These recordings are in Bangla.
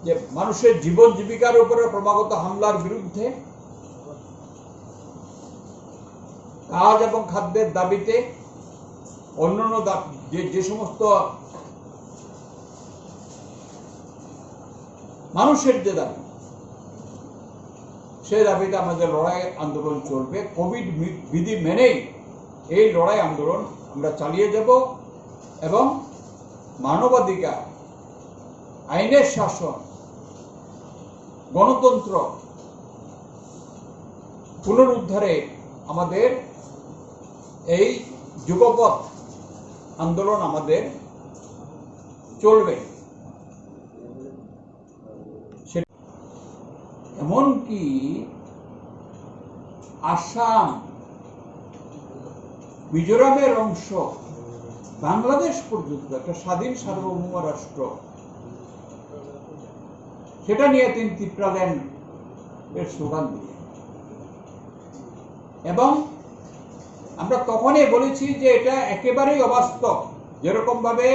যে মানুষের জীবন জীবিকার উপরে ক্রমাগত হামলার বিরুদ্ধে, কাজ এবং খাদ্যের দাবিতে, অন্যান্য যে সমস্ত মানুষের যে দাবি, সেই দাবিতে আমাদের লড়াই আন্দোলন চলবে। কোভিড বিধি মেনেই এই লড়াই আন্দোলন আমরা চালিয়ে যাব এবং মানবাধিকার, আইনের শাসন, গণতন্ত্র পুনরুদ্ধারে আমাদের এই যুগপৎ আন্দোলন আমাদের চলবে। এমনকি আসাম, মিজোরামের অংশ, বাংলাদেশ পর্যন্ত একটা স্বাধীন সার্বভৌম রাষ্ট্র, সেটা নিয়ে তিনি ত্রিপুরাল্যান্ড এর স্লোগান দিলেন। এবং আমরা তখনই বলেছি যে এটা একেবারেই অবাস্তব। যেরকম ভাবে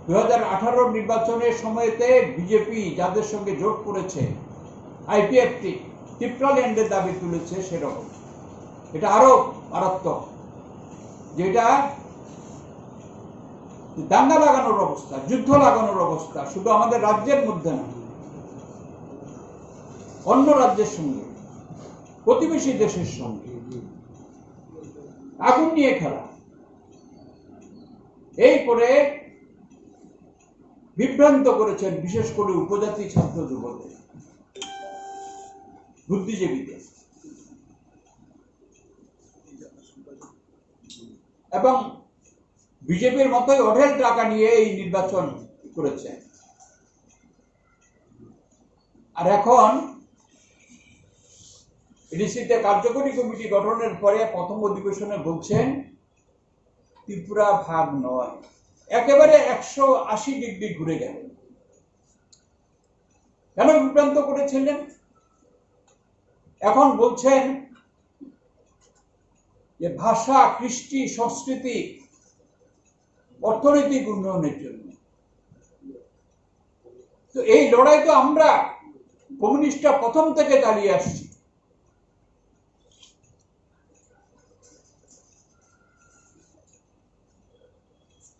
2018 নির্বাচনের সময়তে বিজেপি যাদের সঙ্গে জোট করেছে, আইপিএফটি ত্রিপুরাল্যান্ডের দাবি তুলেছে, সেরকম এটা আরো মারাত্মক, যেটা দাঙ্গা লাগানোর অবস্থা, যুদ্ধ লাগানোর অবস্থা, শুধু আমাদের রাজ্যের মধ্যে না, অন্য রাজ্যের সঙ্গে, প্রতিবেশী দেশের সঙ্গে আগুন নিয়ে খেলা, এই করে বিভ্রান্ত করেছেন বিশেষ করে উপজাতি ছাত্র যুবকদের, বুদ্ধিজীবীদের, এবং বিজেপির মতোই অঢেল টাকা নিয়ে এই নির্বাচন করেছে। আর এখন এডিসিতে কার্যকরী কমিটি গঠনের পরে প্রথম অধিবেশনে বলছেন ত্রিপুরা ভাগ নয়, একেবারে 180 ডিগ্রি ঘুরে গেল। কেন বিভ্রান্ত করেছিলেন? এখন বলছেন যে ভাষা, কৃষ্টি, সংস্কৃতি, অর্থনৈতিক উন্নয়নের জন্য। তো এই লড়াই তো আমরা কমিউনিস্টরা প্রথম থেকে চালিয়ে আসছি।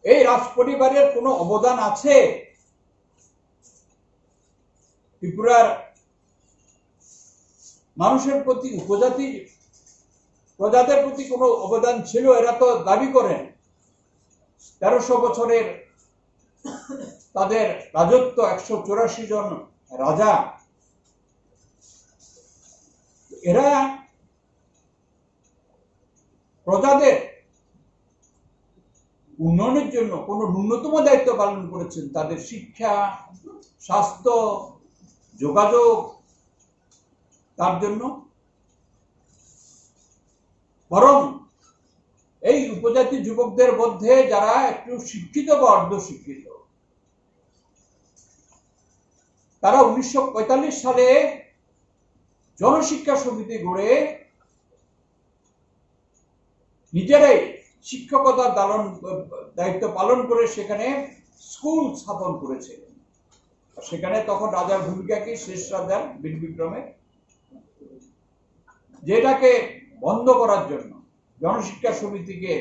এই রাজপরিবারের কোনো অবদান আছে? ত্রিপুরার মানুষের প্রতি, প্রজাদের প্রতি কোনো অবদান ছিল? এরা তো দাবি করেন 1300 বছরের তাদের রাজত্ব, 184 জন রাজা। এরা প্রজাদের উন্নয়নের জন্য কোন ন্যূনতম দায়িত্ব পালন করেছেন? তাদের শিক্ষা, স্বাস্থ্য, যোগাযোগ, তার জন্য বরং এই উপজাতি যুবকদের মধ্যে যারা একটু শিক্ষিত বা অর্ধশিক্ষিত, তারা 1945 সালে জনশিক্ষা সমিতি গড়ে নিজেরাই শিক্ষকতার দায়িত্ব পালন করে সেখানে স্কুল স্থাপন করেছে। সেখানে তখন রাজার ভূমিকা কি? শেষ রাজার বীরবিক্রমে, যেটাকে বন্ধ করার জন্য, জনশিক্ষা সমিতিকে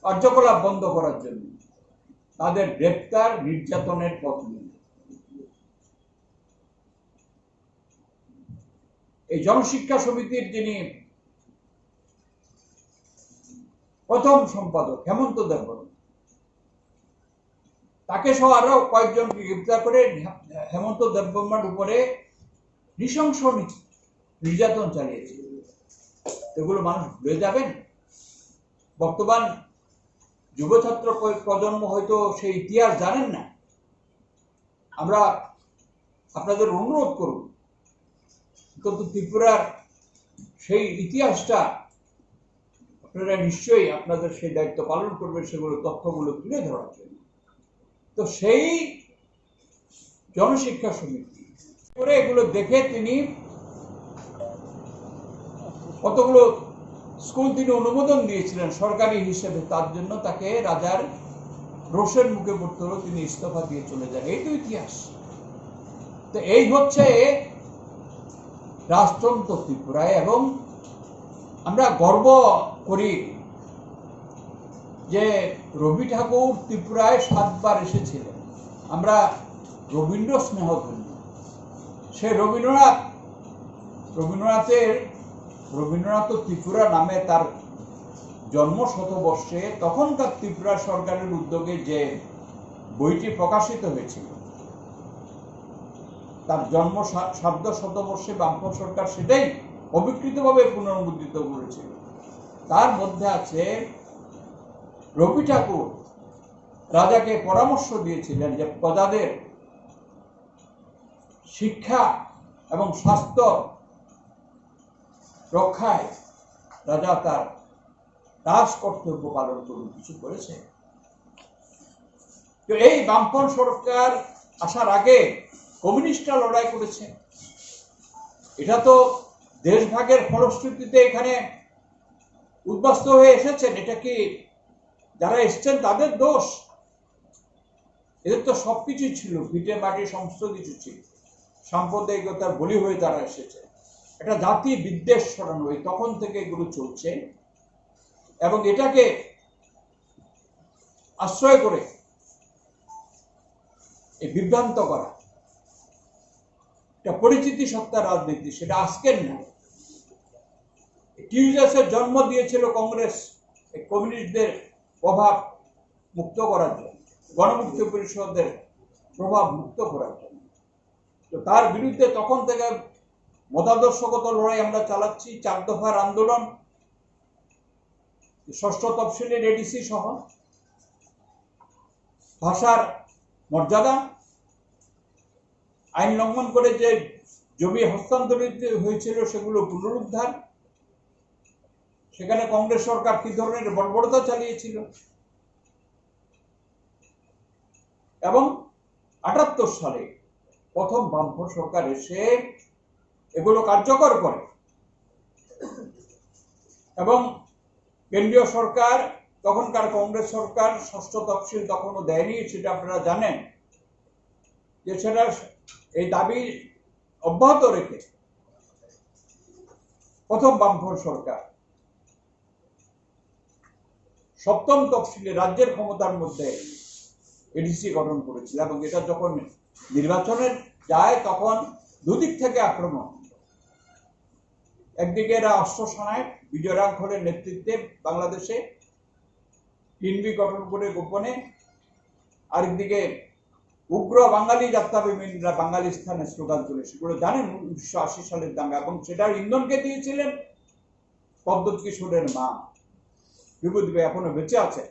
কার্যকলাপ বন্ধ করার জন্য তাদের গ্রেপ্তার, নির্যাতনের পথ নিল। এই জনশিক্ষা সমিতির যিনি প্রথম সম্পাদক হেমন্ত দেববর্মা, তাকে সহ আরো কয়েকজনকে গ্রেপ্তার করে হেমন্ত দেববর্মার উপরে নৃশংস নির্যাতন চালিয়েছে। এগুলো মানুষ ভুলে যাবেন? বর্তমান যুব ছাত্র প্রজন্ম হয়তো সেই ইতিহাস জানেন না। আমরা আপনাদের অনুরোধ করব, কিন্তু ত্রিপুরার সেই ইতিহাসটা আপনারা নিশ্চয়ই আপনাদের সেই দায়িত্ব পালন করবেন, সেগুলো তথ্যগুলো তুলে ধরার জন্য। তো সেই জনশিক্ষা সমিতি করে এগুলো দেখে তিনি কতগুলো স্কুল তিনি অনুমোদন দিয়েছিলেন সরকারি হিসেবে, তার জন্য তাকে রাজার রোষের মুখে পড়তে হলো, তিনি ইস্তফা দিয়ে চলে যান। এই তো ইতিহাস। তো এই হচ্ছে রাজতন্ত্র ত্রিপুরায়, এবং আমরা গর্ব করি যে রবি ঠাকুর ত্রিপুরায় 7 বার এসেছিলেন। আমরা রবীন্দ্র স্নেহ ধন্য। সে রবীন্দ্রনাথ ত্রিপুরা নামে তার জন্ম শতবর্ষে তখনকার ত্রিপুরা সরকারের উদ্যোগে যে বইটি প্রকাশিত হয়েছিল, তার জন্ম সার্ধ শতবর্ষে বামপন্থী সরকার সেটাই অবিকৃতভাবে পুনরুদ্ধারিত করেছিল। তার মধ্যে আছে রবি ঠাকুর রাজাকে পরামর্শ দিয়েছিলেন যে প্রজাদের শিক্ষা এবং স্বাস্থ্য রক্ষায় রাজা তার রাজ কর্তব্য পালন করুন, কিছু করেছে। তো এই বামপন্থী সরকার আসার আগে কমিউনিস্টরা লড়াই করেছে। এটা তো দেশভাগের ফলশ্রুতিতে এখানে উদ্বাস্ত হয়ে এসেছেন। এটা কি যারা এসছেন তাদের দোষ? এদের তো সবকিছুই ছিল, ভিটে মাটি সমস্ত কিছু ছিল। সাম্প্রদায়িকতার বলি হয়ে তারা এসেছে। একটা জাতি বিদ্বেষ ছড়ানো হয়, তখন থেকে এগুলো চলছে। এবং এটাকে আশ্রয় করে এই বিভ্রান্ত করা, এটা পরিচিতি সত্তার রাজনীতি, সেটা আজকের না। টিউজাসের জন্ম দিয়েছিল কংগ্রেস এই কমিউনিস্টদের প্রভাব মুক্ত করার জন্য, গণমুক্তি পরিষদের প্রভাব মুক্ত করার জন্য। তো তার বিরুদ্ধে তখন থেকে মতাদর্শগত লড়াই আমরা চালাচ্ছি। 4 দফার আন্দোলন, 6ষ্ঠ তফসিলের এডিসি সহ, ভাষার মর্যাদা, আইন লঙ্ঘন করে যে জমি হস্তান্তরিত হয়েছিল সেগুলো পুনরুদ্ধার, সেখানে কংগ্রেস সরকার কি ধরনের বর্বরতা চালিয়েছিল, এবং 78 সালে প্রথম বামপন্থী সরকার এসে এগুলো কার্যকর করে। এবং কেন্দ্রীয় সরকার, তখনকার কংগ্রেস সরকার 6ষ্ঠ তফসিল তখনও দেয়নি, সেটা আপনারা জানেন, যে সেটা এই দাবি অব্যাহত রেখে প্রথম বামপন্থী সরকার 7ম তফসিলে রাজ্যের ক্ষমতার মধ্যে এডিসি গঠন করেছিল। এবং এটা যখন নির্বাচনে যায় তখন দুদিক থেকে আক্রমণ। একদিকে এরা অস্ত্র সানায় বিজয় রাঘবের নেতৃত্বে বাংলাদেশে টিনবি গঠন করে গোপনে, আরেকদিকে উগ্র বাঙালি যাত্রাবিহীনরা বাঙালি স্থানে স্লোগান তুলে, সেগুলো জানেন 1980 সালের দাঙ্গা। এবং সেটার ইন্ধনকে দিয়েছিলেন পদ্মত কিশোরের মা বিভূতি বাই, এখনো বেঁচে আছে।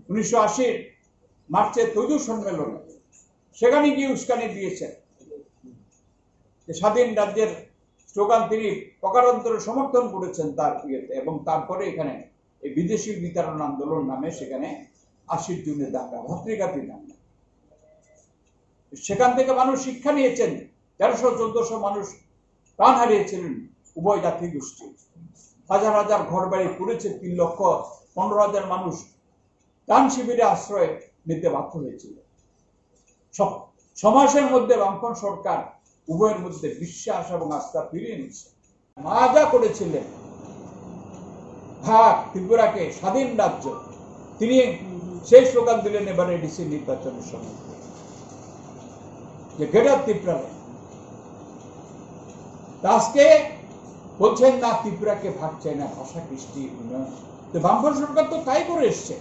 1980 মার্চে তৈজু সম্মেলনে সেখানে গিয়ে উস্কানি দিয়েছেন, স্বাধীন রাজ্যের স্লোগান তিনি প্রকারান্তরে সমর্থন করেছেন তার ইয়েতে। এবং তারপরে এখানে এই বিদেশি বিতরণ আন্দোলন নামে সেখানে 80 জুনের দাঙ্গা, ভাতৃঘাতী দাঙ্গা। সেখান থেকে মানুষ শিক্ষা নিয়েছেন। 1300-1400 মানুষ প্রাণ হারিয়েছিলেন উভয় জাতি গোষ্ঠী। হাজার হাজার ঘর বাড়ি পুড়েছে, 3,15,000 মানুষ ত্রাণ শিবিরে আশ্রয় নিতে বাধ্য হয়েছিল। সমাজের মধ্যে বামপন্থী সরকার উভয়ের মধ্যে বিশ্বাস এবং আস্থা ফিরিয়ে নিচ্ছে। মা যা করেছিলেন ভাগ ত্রিপুরাকে স্বাধীন রাজ্য, তিনি সেই স্লোগান দিলেন এবারে এডিসি নির্বাচনের সময়, যে গ্রেটার ত্রিপুরা। আজকে বলছেন না ত্রিপুরাকে ভাগ চাই না, ভাষা কৃষ্টি উন্নয়ন। তো বামপন্থী সরকার তো তাই করে এসছে,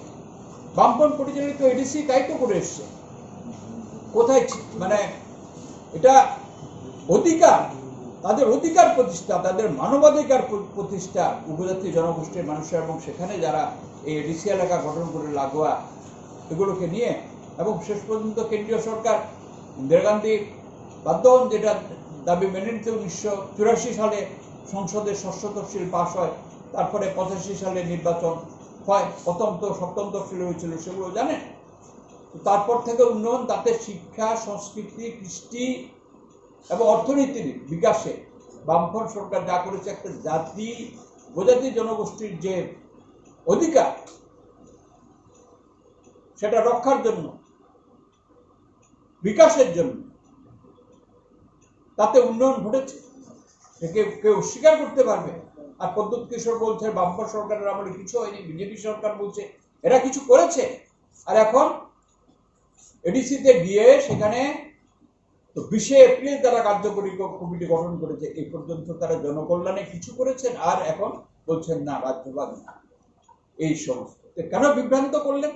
বামপন্থী পরিচালিত এডিসি তাই তো করে এসছে। কোথায় মানে এটা অধিকার, তাদের অধিকার প্রতিষ্ঠা, তাদের মানবাধিকার প্রতিষ্ঠা উপজাতি জনগোষ্ঠীর মানুষের, এবং সেখানে যারা এই এডিসি এলাকা গঠন করে লাগোয়া এগুলোকে নিয়ে। এবং শেষ পর্যন্ত কেন্দ্রীয় সরকার ইন্দিরা গান্ধী বাধ্য হন যেটা দাবি মেনে নিতে। 1984 সালে সংসদের 6ষ্ঠ তফসিল পাশ হয়, তারপরে 85 সালে নির্বাচন হয়, প্রথম তো 7ম তফসিল হয়েছিল, সেগুলো জানেন। তারপর থেকে উন্নয়ন, তাতে শিক্ষা, সংস্কৃতি, কৃষ্টি এবং অর্থনীতির বিকাশে বামপন্থী সরকার যা করেছে, একটা জাতি উপজাতি জনগোষ্ঠীর যে অধিকার সেটা রক্ষার জন্য, বিকাশের জন্য তাতে উন্নয়ন ঘটেছে, কেউ কেউ অস্বীকার করতে পারবে। আর প্রদ্যুৎ কিশোর বলছে বাম্পার সরকারের আমলে কিছু হয়নি, বিজেপি সরকার বলছে এরা কিছু করেছে। আর এখন এডিসিতে গিয়ে সেখানে তো 20 এপ্রিল তারা কার্যকরী কমিটি গঠন করেছে, এই পর্যন্ত তারা জনকল্যাণে কিছু করেছেন, আর এখন বলছেন না রাজ্যপাল না। এই সমস্ত কেন বিভ্রান্ত করলেন?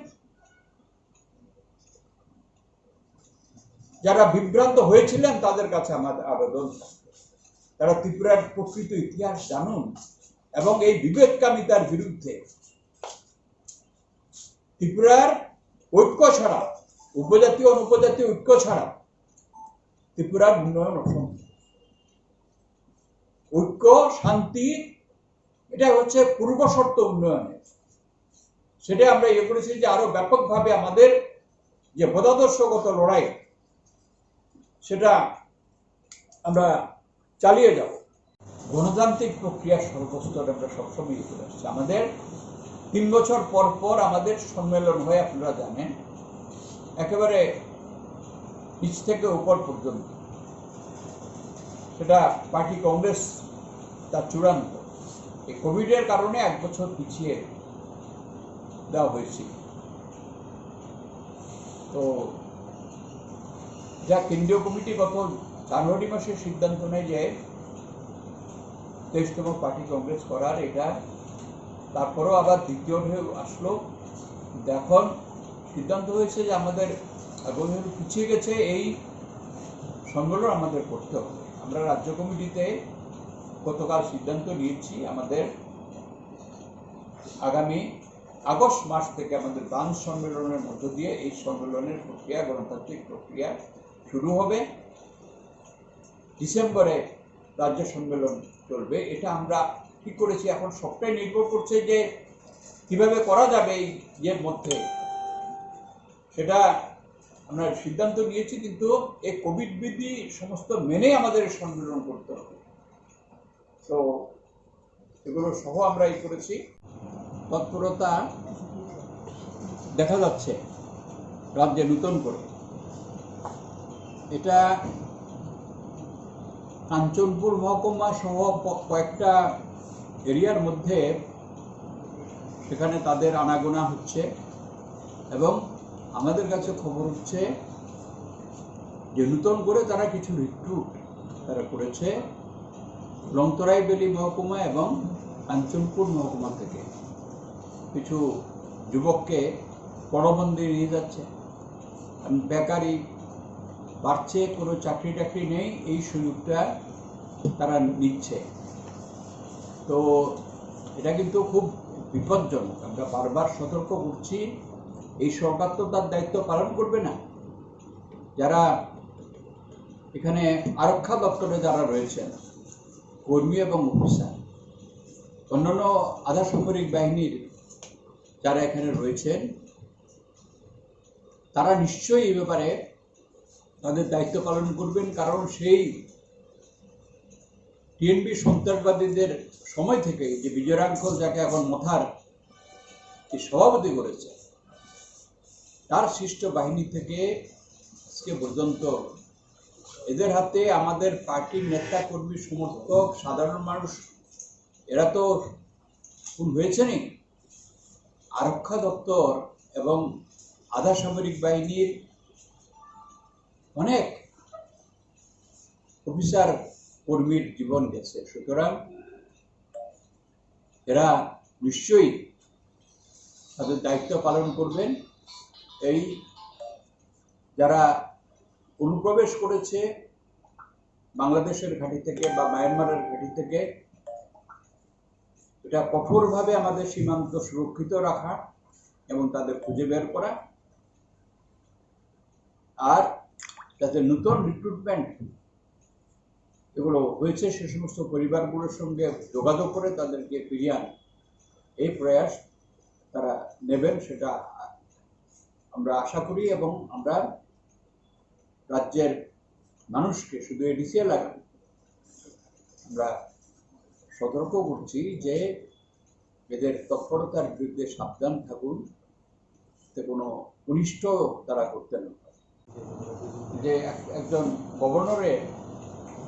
যারা বিভ্রান্ত হয়েছিলেন তাদের কাছে আমাদের আবেদন, তারা ত্রিপুরার প্রকৃত ইতিহাস জানুন এবং এই বিবেককামিতার বিরুদ্ধে ত্রিপুরার ঐক্য ছাড়া, উপজাতীয় অনুপজাতীয় ঐক্য ছাড়া ত্রিপুরার উন্নয়ন অসম্ভব। ঐক্য, শান্তি, এটা হচ্ছে পূর্ব শর্ত উন্নয়নের। সেটা আমরা ইয়ে করেছি যে আরো ব্যাপকভাবে আমাদের যে মতাদর্শগত লড়াই সেটা আমরা চালিয়ে যাব। গণতান্ত্রিক প্রক্রিয়ার সর্বস্তরে আমরা সবসময় ইয়ে করে আসছি। আমাদের 3 বছর পর পর আমাদের সম্মেলন হয়, আপনারা জানেন, একেবারে নিচ থেকে উপর পর্যন্ত। সেটা পার্টি কংগ্রেস তার চূড়ান্ত। এই কোভিডের কারণে 1 বছর পিছিয়ে দেওয়া হয়েছিল। তো যা কেন্দ্রীয় কমিটি গত জানুয়ারি মাসে সিদ্ধান্ত নেয় যে 23তম পার্টি কংগ্রেস করার, এটা তারপরেও আবার দ্বিতীয় ঢেউ আসলো। এখন সিদ্ধান্ত হয়েছে যে আমাদের পিছিয়ে গেছে, এই সম্মেলন আমাদের করতে হবে। আমরা রাজ্য কমিটিতে গতকাল সিদ্ধান্ত নিয়েছি আমাদের আগামী আগস্ট মাস থেকে আমাদের ব্রাঞ্চ সম্মেলনের মধ্য দিয়ে এই সম্মেলনের প্রক্রিয়া, গণতান্ত্রিক প্রক্রিয়া শুরু হবে। ডিসেম্বরে রাজ্য সম্মেলন চলবে। এটা আমরা ঠিক করেছি। এখন সবটাই নির্ভর করছে যে কিভাবে করা যাবে এই ইয়ের মধ্যে, সেটা আমরা সিদ্ধান্ত নিয়েছি। কিন্তু এই কোভিড বিধি সমস্ত মেনে আমাদের সম্মেলন করতে হবে। তো এগুলো সহ আমরা এই করেছি। তৎপরতা দেখা যাচ্ছে রাজ্যে নতুন করে। এটা কাঞ্চনপুর মহকুমা সহ কয়েকটা এরিয়ার মধ্যে সেখানে তাদের আনাগোনা হচ্ছে এবং আমাদের কাছে খবর হচ্ছে যে নতুন করে তারা কিছু রিক্রুট তারা করেছে লংতরাই বেলি মহকুমা এবং কাঞ্চনপুর মহকুমা থেকে কিছু যুবককে পরবন্দী নিয়ে যাচ্ছে। বেকারি বাড়ছে, কোনো চাকরি টাকরি নেই, এই সুযোগটা তারা নিচ্ছে। তো এটা কিন্তু খুব বিপজ্জনক। আমরা বারবার সতর্ক করছি, এই সরকার তো তার দায়িত্ব পালন করবে না। যারা এখানে আরক্ষা দপ্তরে যারা রয়েছেন, কর্মী এবং অফিসার, অন্যান্য আধা সামরিক বাহিনীর যারা এখানে রয়েছেন, তারা নিশ্চয়ই এই ব্যাপারে তাদের দায়িত্ব পালন করবেন। কারণ সেই টিএনবি সন্ত্রাসবাদীদের সময় থেকে যে বিজয়াঙ্কল, যাকে এখন মথার সভাপতি করেছে, তার সৃষ্ট বাহিনী থেকে আজকে পর্যন্ত এদের হাতে আমাদের পার্টির নেতা কর্মী সমর্থক সাধারণ মানুষ এরা তো খুন হয়েছেনই। আরক্ষা দপ্তর এবং আধা সামরিক বাহিনীর অনেক অফিসার কর্মীর জীবন গেছে। সুতরাং এরা নিশ্চয়ই তাদের দায়িত্ব পালন করবেন। এই যারা অনুপ্রবেশ করেছে বাংলাদেশের ঘাঁটি থেকে বা মায়ানমারের ঘাঁটি থেকে, এটা কঠোরভাবে আমাদের সীমান্ত সুরক্ষিত রাখা এবং তাদের খুঁজে বের করা, আর যাতে নতুন রিক্রুটমেন্ট এগুলো হয়েছে সে সমস্ত পরিবারগুলোর সঙ্গে যোগাযোগ করে তাদেরকে ফিরিয়ে আনে, এই প্রয়াস তারা নেবেন, সেটা আমরা আশা করি। এবং আমরা রাজ্যের মানুষকে, শুধু এডিসি এলাকা, আমরা সতর্ক করছি যে এদের তৎপরতার বিরুদ্ধে সাবধান থাকুন, এতে কোনো অনিষ্ট তারা করতে না পারে। যে একজন গভর্নরের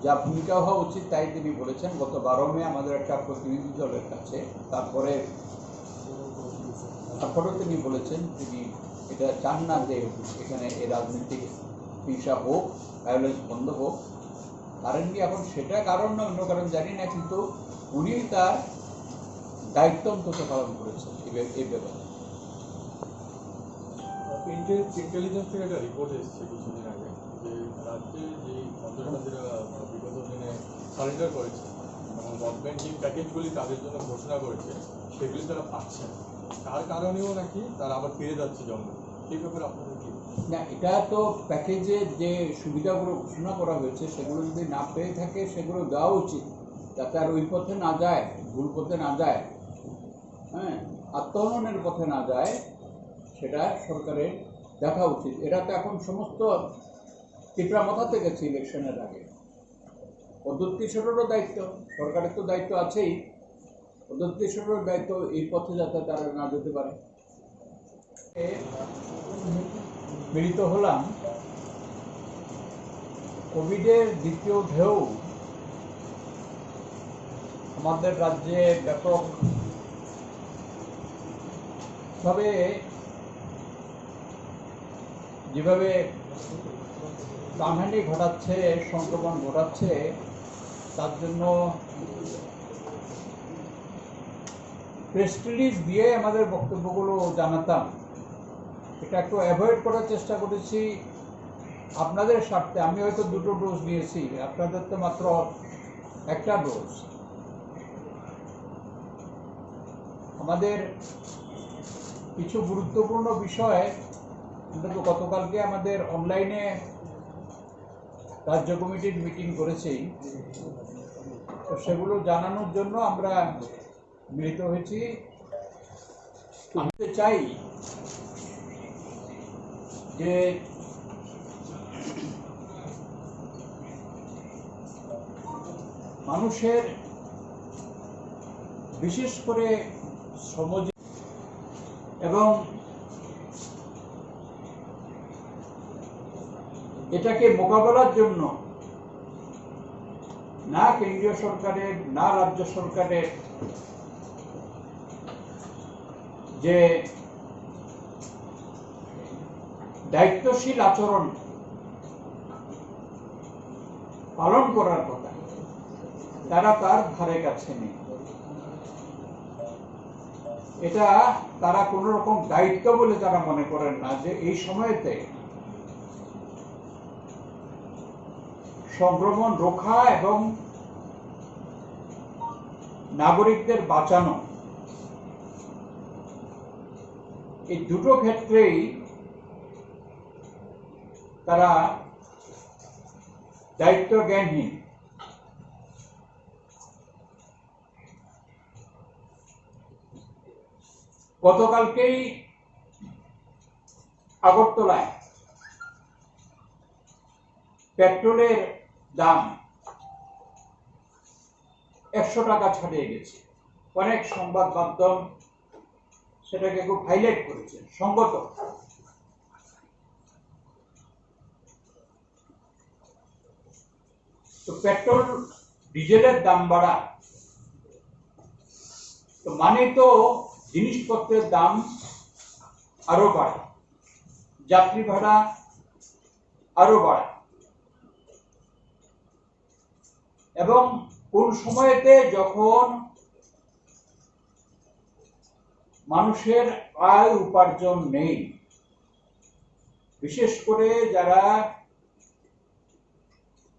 যা ভূমিকা হওয়া উচিত তাই তিনি বলেছেন। গত 12 মে আমাদের একটা প্রতিনিধি দলের কাছে তারপরেও তিনি বলেছেন তিনি এটা চান না যে এখানে এই রাজনৈতিক হিংসা হোক, ভায়োলেন্স বন্ধ হোক। কারেন্টলি এখন সেটা কারণ না অন্য কারণ জানি না, কিন্তু উনি তার দায়িত্ব অন্তত পালন করেছেন এই ব্যাপারে। ইন্টেলিজেন্স থেকে একটা রিপোর্ট এসেছে কিছুদিন আগে যে রাজ্যে যে সন্ত্রাসবাদীরা বিগত দিনে সারেন্ডার করেছে এবং গভর্নমেন্ট যে প্যাকেজগুলি তাদের জন্য ঘোষণা করেছে সেগুলি তারা পাচ্ছে না, তার কারণেও নাকি তারা আবার ফিরে যাচ্ছে জঙ্গলে। এই ব্যাপারে আপনাদের কি? না, এটা তো প্যাকেজে যে সুবিধাগুলো ঘোষণা করা হয়েছে সেগুলো যদি না পেয়ে থাকে সেগুলো দেওয়া উচিত, যাতে আর ওই পথে না যায়, ভুল পথে না যায়, হ্যাঁ, আত্মহননের পথে না যায়, সেটা সরকারের দেখা উচিত। এরা তো এখন সমস্ত টিপরা মাথাতে গেছে ইলেকশনের আগে। অদ্যুৎ কিশোরেরও দায়িত্ব, সরকারের তো দায়িত্ব আছেই, অদ্যুৎ কিশোরের দায়িত্ব এই পথে যাতে তারা না যেতে পারে। মিলিত হলাম কোভিডের দ্বিতীয় ঢেউ আমাদের রাজ্যে ব্যাপকভাবে যেভাবে প্রাণহানি ঘটাচ্ছে, সংক্রমণ ঘটাচ্ছে, তার জন্য প্রেস রিলিজ দিয়ে আমাদের বক্তব্যগুলো জানাতাম। এটা একটু অ্যাভয়েড করার চেষ্টা করেছি আপনাদের স্বার্থে। আমি হয়তো 2টো ডোজ নিয়েছি, আপনাদের তো মাত্র একটা ডোজ। আমাদের কিছু গুরুত্বপূর্ণ বিষয় কিন্তু গতকালকে আমাদের অনলাইনে রাজ্য কমিটির মিটিং করেছি, তো সেগুলো জানানোর জন্য আমরা মিলিত হয়েছি। আমি চাই যে মানুষের বিশেষ করে শ্রমজীবী এবং এটাকে মোকাবেলার জন্য না কেন্দ্রীয় সরকারের না রাজ্য সরকারের যে দায়িত্বশীল আচরণ পালন করার কথা, তারা তার ধারে কাছে নেই। এটা তারা কোন রকম দায়িত্ব বলে তারা মনে করেন না যে এই সময়তে সংক্রমণ রোখা এবং নাগরিকদের বাঁচানো, এই দুটো ক্ষেত্রেই তারা দায়িত্ব জ্ঞানহীন। গতকালকেই আগরতলায় পেট্রোলের দাম 100 টাকা ছাড়িয়ে গেছে। অনেক সংবাদ মাধ্যম সেটাকে খুব হাইলাইট করেছে, সঙ্গত। তো পেট্রোল ডিজেলের দাম বাড়া তো মানে তো জিনিসপত্রের দাম আরো বাড়ে, যাত্রী ভাড়া আরো বাড়ে, এবং কোন সময়তে যখন মানুষের আয় উপার্জন নেই, বিশেষ করে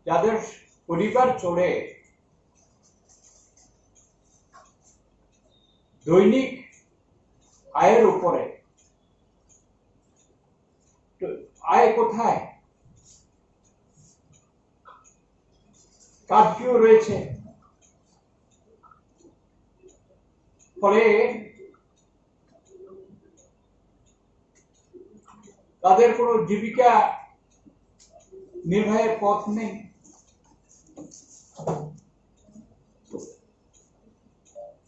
যাদের পরিবার চলে দৈনিক আয়ের উপরে, আয় কোথায়? কারফিউ রয়েছে, ফলে তাদের কোনো জীবিকা নির্বাহের পথ নেই।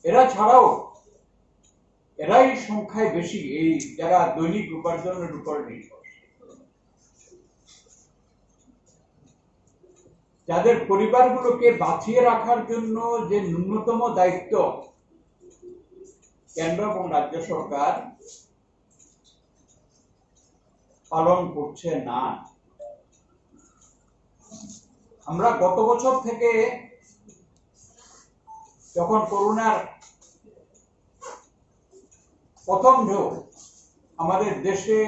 এরা ছাড়াও এরাই সংখ্যায় বেশি এই যারা দৈনিক উপার্জনের উপর নির্ভর। যাদের পরিবারগুলোকে বাঁচিয়ে রাখার জন্য যে ন্যূনতম দায়িত্ব কেন্দ্র এবং রাজ্য সরকার পালন করছে না। আমরা গত বছর থেকে যখন করোনার প্রথম ঢেউ আমাদের দেশে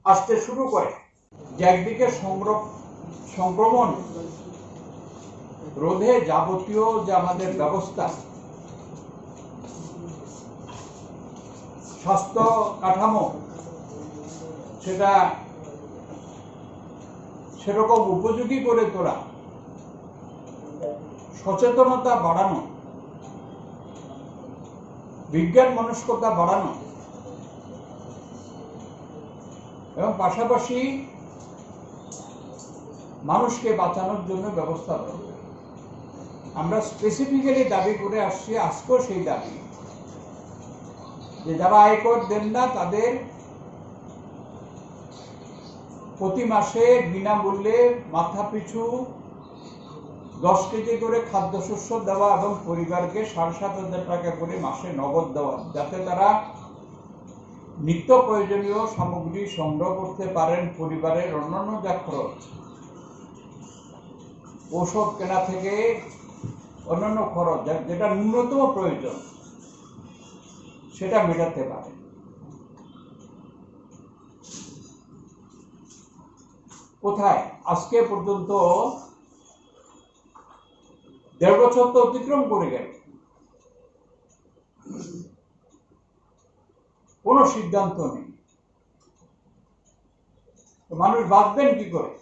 আসতে শুরু করে, যে একদিকে সংক্রমণ রোধে যাবতীয় যে আমাদের ব্যবস্থা, স্বাস্থ্য কাঠামো, সেটা সেরকম উপযোগী করে তোলা, সচেতনতা বাড়ানো, বিজ্ঞান মনস্কতা বাড়ানো এবং পাশাপাশি মানুষকে বাঁচানোর জন্য ব্যবস্থা করবে। আমরা স্পেসিফিক্যালি দাবি করে আসছি, আজকেও সেই দাবি, যে যারা আয়কর দেন না তাদের প্রতি মাসে বিনামূল্যে মাথা পিছু 10 কেজি করে খাদ্যশস্য দেওয়া এবং পরিবারকে 7,500 টাকা করে মাসে নগদ দেওয়া, যাতে তারা নিত্য প্রয়োজনীয় সামগ্রী সংগ্রহ করতে পারেন। পরিবারের অন্যান্য যা খরচ, ঔষধ কেনা থেকে অন্যান্য খরচ, যেটা ন্যূনতম প্রয়োজন, সেটা মেটাতে পারে। কোথায়? আজকে পর্যন্ত 1.5 বছর তো অতিক্রম করে গেল, কোনো সিদ্ধান্ত নেই। মানুষ বাঁচবেন কি করে?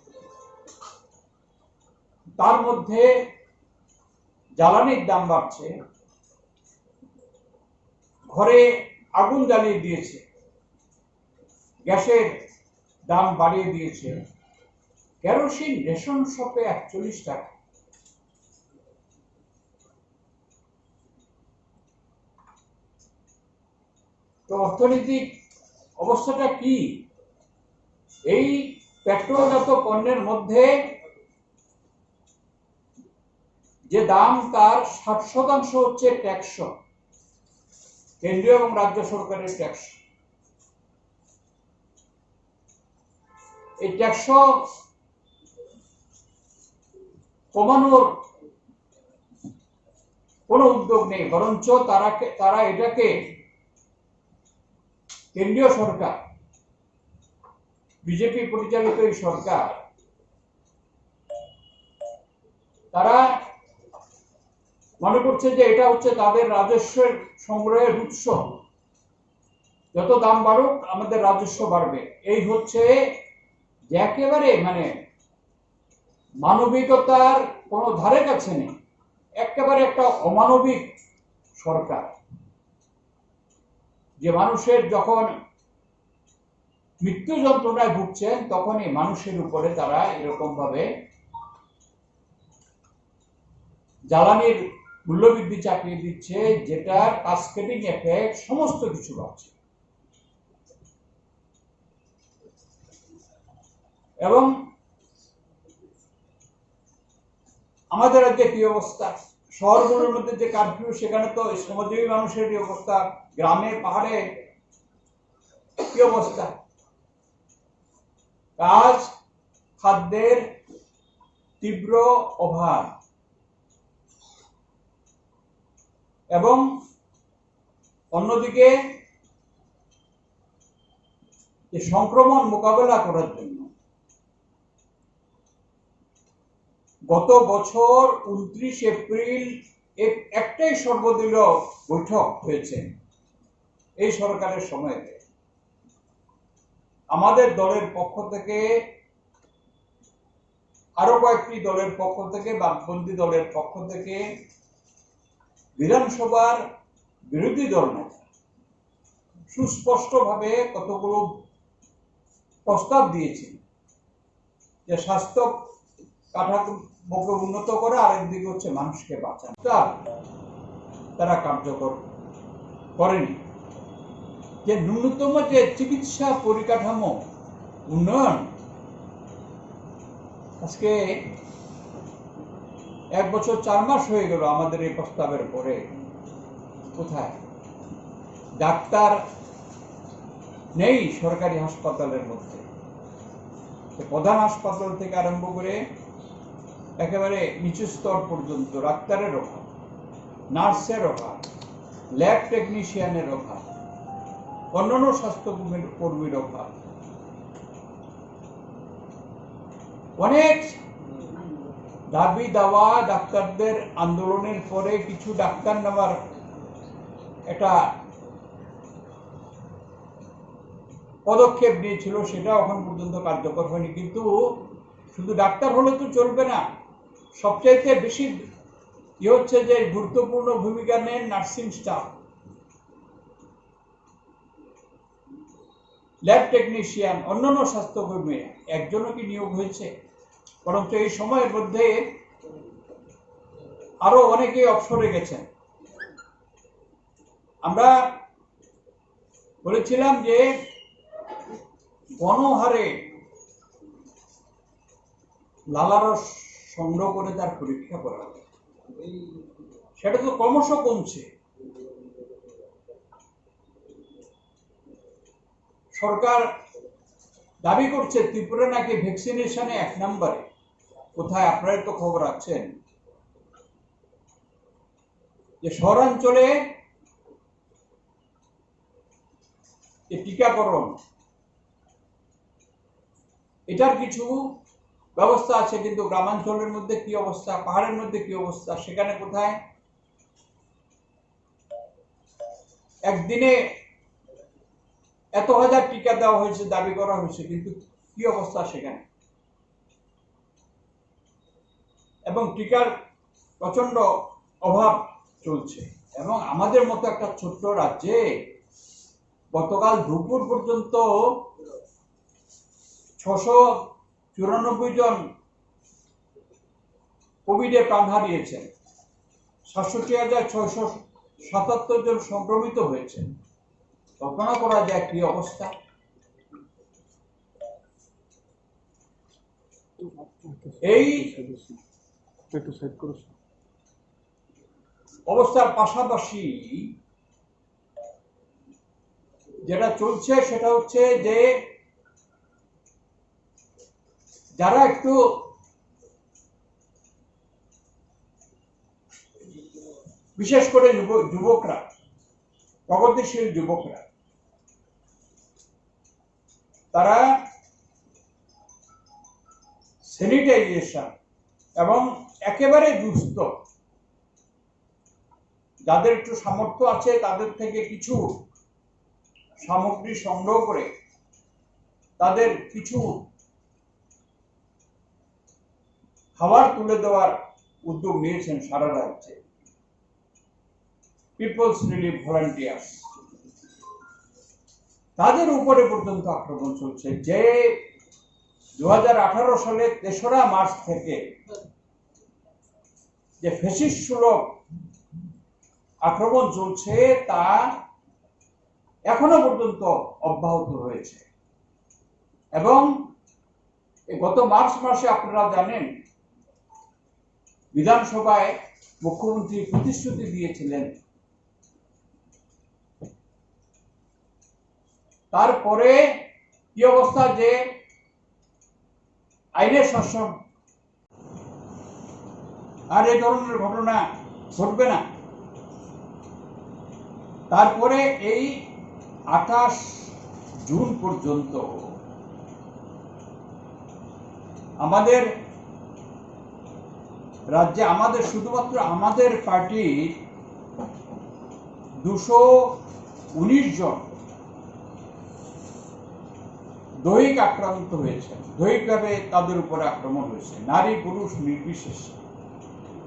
তার মধ্যে জ্বালানির দাম বাড়ছে, ঘরে আগুন জ্বালিয়ে দিয়েছে, গ্যাসের দাম বাড়িয়ে দিয়েছে, কেরোসিন রেশন শপে 41 টাকা। তো অর্থনৈতিক অবস্থাটা কি? এই পেট্রোলজাত পণ্যের মধ্যে যে দাম, তার 60% হচ্ছে ট্যাক্স, কেন্দ্রীয় এবং রাজ্য সরকারের ট্যাক্স। এই ট্যাক্স কমানোর কোনো উদ্যোগ নেই, বরঞ্চ তারা এটাকে কেন্দ্রীয় সরকার, বিজেপি পরিচালিত এই সরকার, তারা মনে করছে যে এটা হচ্ছে তাদের রাজস্বের সংগ্রহের উৎস, যত দাম বাড়ুক আমাদের রাজস্ব বাড়বে। এই হচ্ছে যে একেবারে মানবিকতার কোনো ধারে কাছে নেই, একেবারে একটা অমানবিক সরকার, যে মানুষের যখন মৃত্যু যন্ত্রণায় ভুগছেন তখনই মানুষের উপরে তারা এরকম ভাবে জ্বালানির মূল্যবৃদ্ধি চাপিয়ে দিচ্ছে, যেটার কাসকেডিং এফেক্ট সমস্ত কিছু বাড়ছে। এবং আমাদের রাজ্যে কি অবস্থা? শহরগুলোর মধ্যে যে কারফিউ, সেখানে তো শ্রমজীবী মানুষের কি অবস্থা? গ্রামে পাহাড়ে কি অবস্থা? কাজ, খাদ্যের তীব্র অভাব এবং অন্যদিকে যে সংক্রমণ মোকাবেলা করার জন্য গত বছর 29 এপ্রিল একটাই সর্বদলীয় বৈঠক হয়েছে এই সরকারের সময়তে। আমাদের দলের পক্ষ থেকে, আরো কয়েকটি দলের পক্ষ থেকে, বামপন্থী দলের পক্ষ থেকে, বিধানসভার বিরোধী দল নেতা সুস্পষ্টভাবে কতগুলো প্রস্তাব দিয়েছেন, যে স্বাস্থ্য কাঠামোকে উন্নত করা, আরেকদিকে হচ্ছে মানুষকে বাঁচানো। তারা কার্যকর করেনি। যে ন্যূনতম যে চিকিৎসা পরিকাঠামো উন্নয়ন, আজকে 1 বছর 4 মাস হয়ে গেল আমাদের এই প্রস্তাবের পরে। কোথায় ডাক্তার নেই সরকারি হাসপাতালের মধ্যে? প্রধান হাসপাতাল থেকে আরম্ভ করে একেবারে নিচু স্তর পর্যন্ত ডাক্তারের অভাব, নার্সের অভাব, ল্যাব টেকনিশিয়ানের অভাব, অন্যান্য স্বাস্থ্য কর্মীর অভাব। অনেক দাবি দাওয়া, ডাক্তারদের আন্দোলনের পরে কিছু ডাক্তার নেওয়ার একটা পদক্ষেপ নিয়েছিল, সেটা এখন পর্যন্ত কার্যকর হয়নি। কিন্তু শুধু ডাক্তার হলে তো চলবে না, সবচাইতে বেশি হচ্ছে যে গুরুত্বপূর্ণ ভূমিকা নেন নার্সিং স্টাফ, ল্যাব টেকনিশিয়ান, অন্যান্য স্বাস্থ্যকর্মী। একজনও কি নিয়োগ হয়েছে? বরঞ্চ এই সময়ের মধ্যে আরো অনেকে অবসরে গেছেন। আমরা বলেছিলাম যে গণহারে লালারস সংগ্রহ করে তার পরীক্ষা করা হবে, সেটা তো ক্রমশ কমছে। সরকার দাবি করছে ত্রিপুরা নাকি ভ্যাকসিনেশনে 1 নম্বরে। কোথায়? আপনারা তো খবর রাখছেন যে শহরাঞ্চলে যে টিকাকরণ, এটার কিছু ব্যবস্থা আছে, কিন্তু গ্রামাঞ্চলের মধ্যে কি অবস্থা, পাহাড়ের মধ্যে কি অবস্থা, সেখানে কোথায় একদিনে এত হাজার টিকা দেওয়া হয়েছে, দাবি করা হয়েছে, কিন্তু কি অবস্থা সেখানে? এবং টিকার প্রচন্ড অভাব চলছে। এবং আমাদের মতো একটা ছোট্ট রাজ্যে গতকাল দুপুর পর্যন্ত 694 জন কোভিডে প্রাণ হারিয়েছেন, 67,677 জন সংক্রমিত হয়েছেন। কল্পনা করা যায় কি অবস্থা। এই অবস্থার পাশাপাশি যেটা চলছে সেটা হচ্ছে যে যারা একটু বিশেষ করে যুবকরা, প্রগতিশীল যুবকরা, তারা স্যানিটাইজেশন এবং একেবারে দুস্থ যাদের একটু সামর্থ্য আছে তাদের থেকে কিছু সামগ্রী সংগ্রহ করে তাদের কিছু খাবার তুলে দেওয়ার উদ্যোগ নিয়েছেন সারা রাজ্যে পিপলস রিলিফ ভলান্টিয়ার্স। তাদের উপরে পর্যন্ত আক্রমণ চলছে। যে 2018 সালে 3রা মার্চ থেকে যে ফ্যাসিস্ট সুলভ আক্রমণ চলছে তা এখনো পর্যন্ত অব্যাহত রয়েছে। এবং গত মার্চ মাসে আপনারা জানেন বিধানসভায় মুখ্যমন্ত্রী প্রতিশ্রুতি দিয়েছিলেন, তারপরে কি অবস্থা, যে আইনের শাসন আর এই ধরনের ঘটনা ঘটবে না। তারপরে এই 28 জুন পর্যন্ত আমাদের রাজ্যে শুধুমাত্র আমাদের পার্টি 219 জন দৈহিক আক্রান্ত হয়েছে, দৈহিকভাবে তাদের উপরে আক্রমণ হয়েছে, নারী পুরুষ নির্বিশেষে,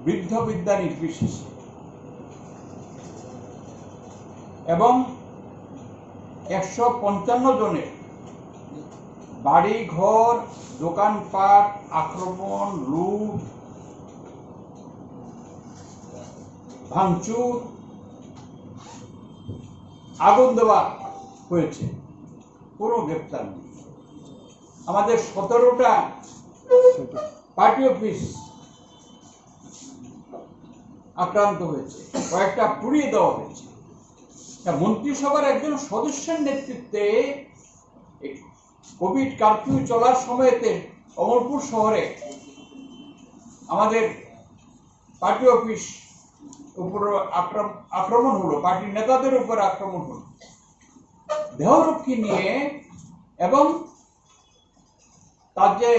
বৃদ্ধ বৃদ্ধা নির্বিশেষে। এবং 155 জনের বাড়ি ঘর, দোকানপাট আক্রমণ, লুট, ভাঙচুর, আগুন দেওয়া হয়েছে, কোনো গ্রেপ্তার নেই। আমাদের 17টা পার্টি অফিস আক্রান্ত হয়েছে, কয়েকটা পুড়িয়ে দেওয়া হয়েছে। মন্ত্রিসভার একজন সদস্যের নেতৃত্বে কোভিড কারফিউ চলার সময়তে কমলপুর শহরে আমাদের পার্টি অফিস উপর আক্রমণ হলো, পার্টির নেতাদের উপর আক্রমণ হলো দেহরক্ষী নিয়ে, এবং তার যে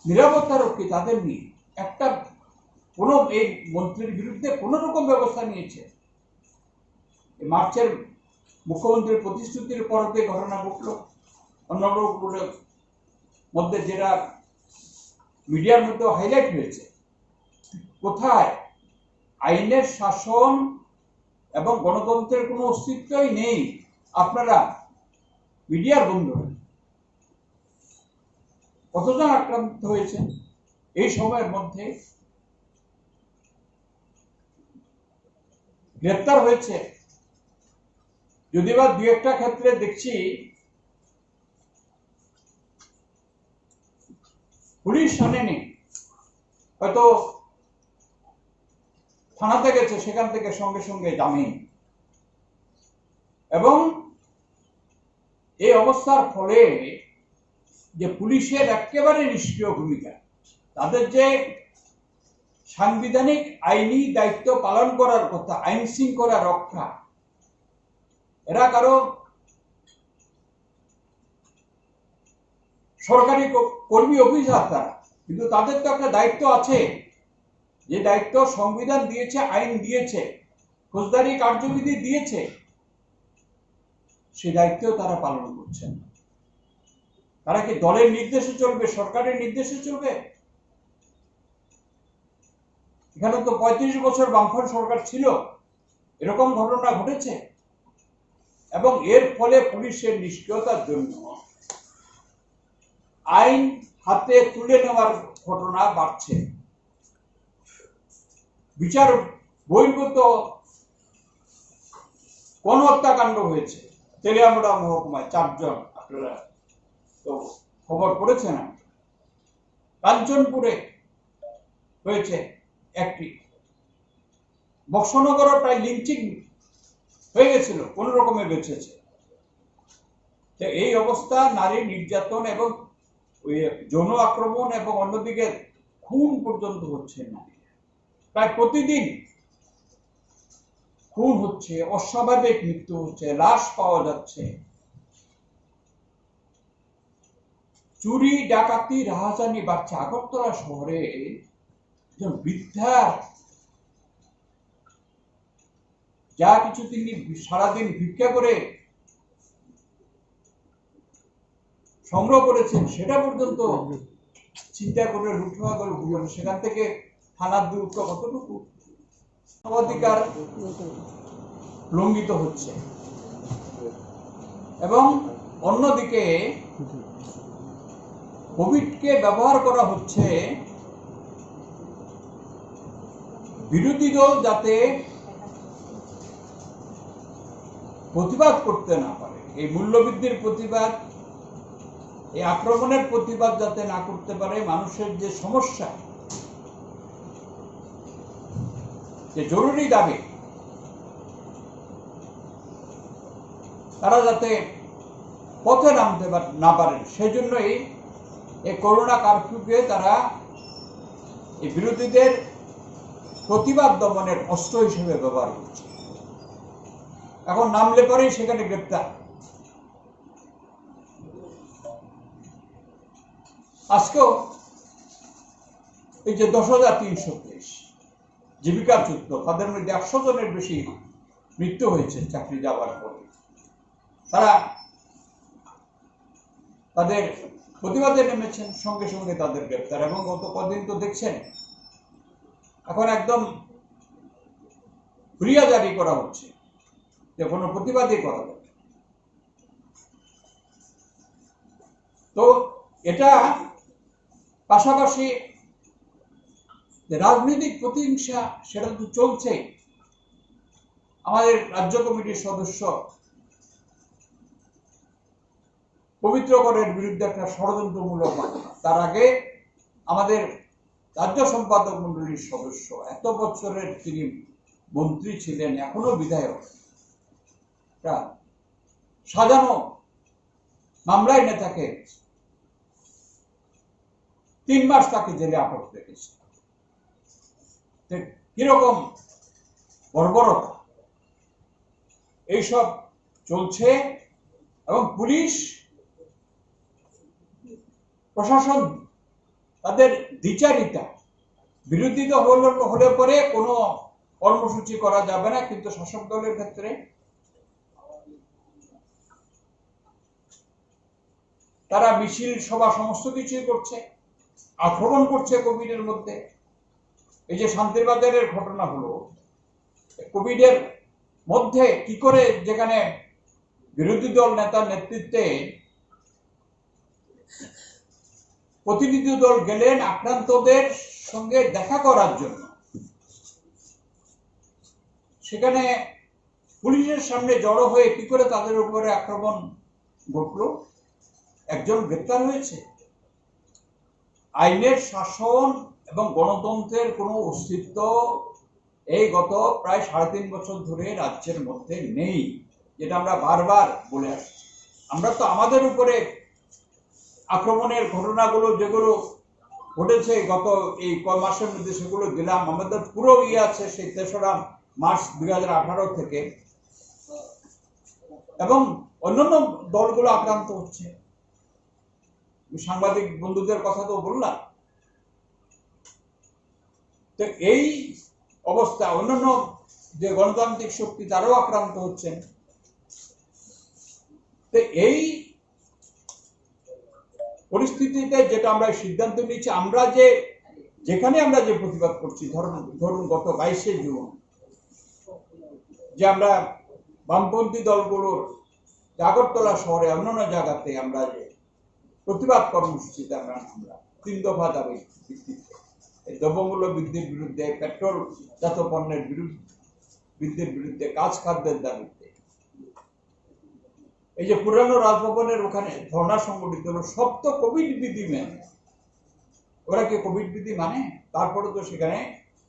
নিরাপত্তা রক্ষী তাদের নিয়ে একটা কোনো এই মন্ত্রীর বিরুদ্ধে কোনো রকম ব্যবস্থা নিয়েছে। মার্চের মুখ্যমন্ত্রীর প্রতিশ্রুতির পরতে ঘটনা ঘটল। অন্যগুলোর মধ্যে যেটা মিডিয়ার মধ্যে হাইলাইট হয়েছে, কোথায় আইনের শাসন এবং গণতন্ত্রের কোনো অস্তিত্বই নেই। আপনারা মিডিয়ার বন্ধুরা কতজন আক্রান্ত হয়েছে এই সময়ের মধ্যে? গ্রেপ্তার হয়েছে যদিও দু একটা ক্ষেত্রে দেখছি পুলিশ আনেনি, হয়তো থানাতে গেছে, সেখান থেকে সঙ্গে সঙ্গে জামিন। এবং এই অবস্থার ফলে যে পুলিশের একেবারে নিষ্ক্রিয় ভূমিকা, তাদের যে সাংবিধানিক আইনি দায়িত্ব পালন করার কথা, আইন শৃঙ্খলা রক্ষা, এরা কারো সরকারি কর্মী অফিসার তারা, কিন্তু তাদের তো একটা দায়িত্ব আছে, যে দায়িত্ব সংবিধান দিয়েছে, আইন দিয়েছে, ফৌজদারি কার্যবিধি দিয়েছে, সে দায়িত্ব তারা পালন করছেন। তারা কি দলের নির্দেশে চলবে, সরকারের নির্দেশে চলবে? এখানে তো 35 বছর বামফ্রন্ট সরকার ছিল, এরকম ঘটনা ঘটেছে, এবং এর ফলে পুলিশের নিষ্ক্রিয়তার জন্য আইন হাতে তুলে নেওয়ার ঘটনা বাড়ছে। বিচার বহির্ভূত গণহত্যাকাণ্ড হয়েছে তেলিয়ামুড়া মহকুমায়, 4 জন, আপনারা তো খবর পড়েছেন। কাঞ্চনপুরে হয়েছে একটি, বক্সনগরও প্রায় লিঞ্চিং হয়ে গেছিল, কোন রকমে বেঁচেছে। এই অবস্থা, নারী নির্যাতন এবং যৌন আক্রমণ, এবং অন্যদিকে খুন পর্যন্ত হচ্ছে না, প্রায় প্রতিদিন খুন হচ্ছে, অস্বাভাবিক মৃত্যু হচ্ছে, লাশ পাওয়া যাচ্ছে। চুরি, ডাকাতি, রাহাজানি বাড়ছে। আগরতলা শহরে একজন বৃদ্ধা যা কিছু তিনি সারাদিন ভিক্ষা করে সংগ্রহ করেছেন, সেটা পর্যন্ত চিন্তা করে লুট হওয়া গেল। সেখান থেকে থানার দূরত্ব কতটুকু? অধিকার লঙ্ঘিত হচ্ছে। এবং অন্যদিকে কোভিডকে ব্যবহার করা হচ্ছে বিরোধী দল যাতে প্রতিবাদ করতে না পারে, এই মূল্যবৃদ্ধির প্রতিবাদ, এই আক্রমণের প্রতিবাদ যাতে না করতে পারে, মানুষের যে সমস্যা, যে জরুরি দাবি, তারা যাতে পথে নামতে না পারেন, সেজন্যই এই করোনা কারফিউকে তারা এই বিরোধীদের প্রতিবাদ দমনের অস্ত্র হিসেবে ব্যবহার করছে। এখন নামলে পরেই সেখানে গ্রেপ্তার। আজকেও এই যে 10,323 জীবিকাচ্যুত, তাদের মধ্যে 100 জনের বেশি মৃত্যু হয়েছে চাকরি যাওয়ার পরে। তারা তাদের প্রতিবাদে নেমেছেন, সঙ্গে সঙ্গে তাদের গ্রেপ্তার। এবং গত কদিন তো দেখছেন, এখন একদম হুলিয়া জারি করা হচ্ছে যে কোনো প্রতিবাদই করা যাবে। তো এটা পাশাপাশি রাজনৈতিক প্রতিহিংসা, সেটা তো চলছেই। আমাদের রাজ্য কমিটির সদস্য পবিত্রগড়ের বিরুদ্ধে একটা ষড়যন্ত্রমূলক মামলা, তার আগে আমাদের রাজ্য সম্পাদক মন্ডলীর সদস্য, এত বছরের তিনি মন্ত্রী ছিলেন, এখনো বিধায়ক, সাজানো মামলায় নেতাকে 3 মাস তাকে জেলে আটক রেখেছে। কিরকম বর্বরতা এইসব চলছে। এবং পুলিশ প্রশাসন তাদের দ্বিচারিতা, বিরোধিতা হলে পরে কোনো কর্মসূচি করা যাবে না, কিন্তু শাসক দলের ক্ষেত্রে তারা মিছিল সভা সমস্ত কিছুই করছে, আক্রমণ করছে কোভিডের মধ্যে। এই যে শান্তিবাজারের ঘটনা হলো, কোভিডের মধ্যে কি করে যেখানে বিরোধী দল নেতার নেতৃত্বে প্রতিনিধি দল গেলেন আক্রান্তদের সঙ্গে দেখা করার জন্য, সেখানে পুলিশের সামনে জড়ো হয়ে কি করে তাদের উপরে আক্রমণ ঘটলো, একজন গ্রেপ্তার হয়েছে। আইনের শাসন এবং গণতন্ত্রের কোনো অস্তিত্ব এই গত প্রায় 3.5 বছর ধরে রাজ্যের মধ্যে নেই, যেটা আমরা বারবার বলে আসছি। আমরা তো আমাদের উপরে আক্রমণের ঘটনাগুলো যেগুলো ঘটেছে গত এই কয় মাসের মধ্যে সেগুলো দিলাম। আমাদের পুরো আছে সেই 3রা মার্চ 2018 থেকে, এবং অন্যান্য দলগুলো আক্রান্ত হচ্ছে। সাংবাদিক বন্ধুদের কথা তো বললাম। তো এই অবস্থা অন্যান্য যে গণতান্ত্রিক শক্তি তারাও আক্রান্ত হচ্ছেন। তো এই পরিস্থিতিতে যেটা আমরা সিদ্ধান্ত নিচ্ছি, আমরা যেখানে আমরা যে প্রতিবাদ করছি, ধরুন গত 22শে জুন যে আমরা বামপন্থী দলগুলোর আগরতলা শহরে অন্যান্য জায়গাতে আমরা যে প্রতিবাদ কর্মসূচিতে আমরা 3 দফা দাবি ভিত্তিতে, দ্রব্যমূল্য বৃদ্ধির বিরুদ্ধে, পেট্রোল জাত পণ্যের বৃদ্ধির বিরুদ্ধে, কাঁচ খাদ্যের দাবিতে, এই যে পুরানো রাজভবনের ওখানে ধর্ণা সংগঠিত হলো, সব তো কোভিড বিধি মেনে। ওরা কি কোভিড বিধি মানে? তারপরে তো সেখানে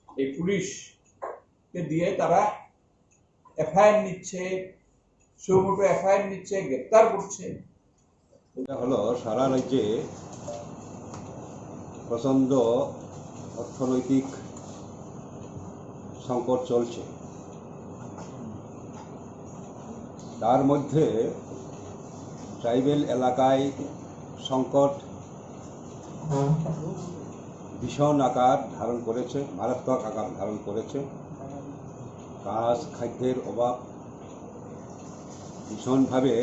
এই পুলিশকে দিয়ে তারা এফআইআর নিচ্ছে, সুমোটো এফআইআর নিচ্ছে, গ্রেপ্তার করছে। এটা হলো সারা রাজ্যে প্রচণ্ড অর্থনৈতিক সংকট চলছে। তার মধ্যে ট্রাইবেল এলাকায় সংকট ভীষণ আকার ধারণ করেছে, মারাত্মক আকার ধারণ করেছে। কাজ খাদ্যের অভাব ভীষণভাবে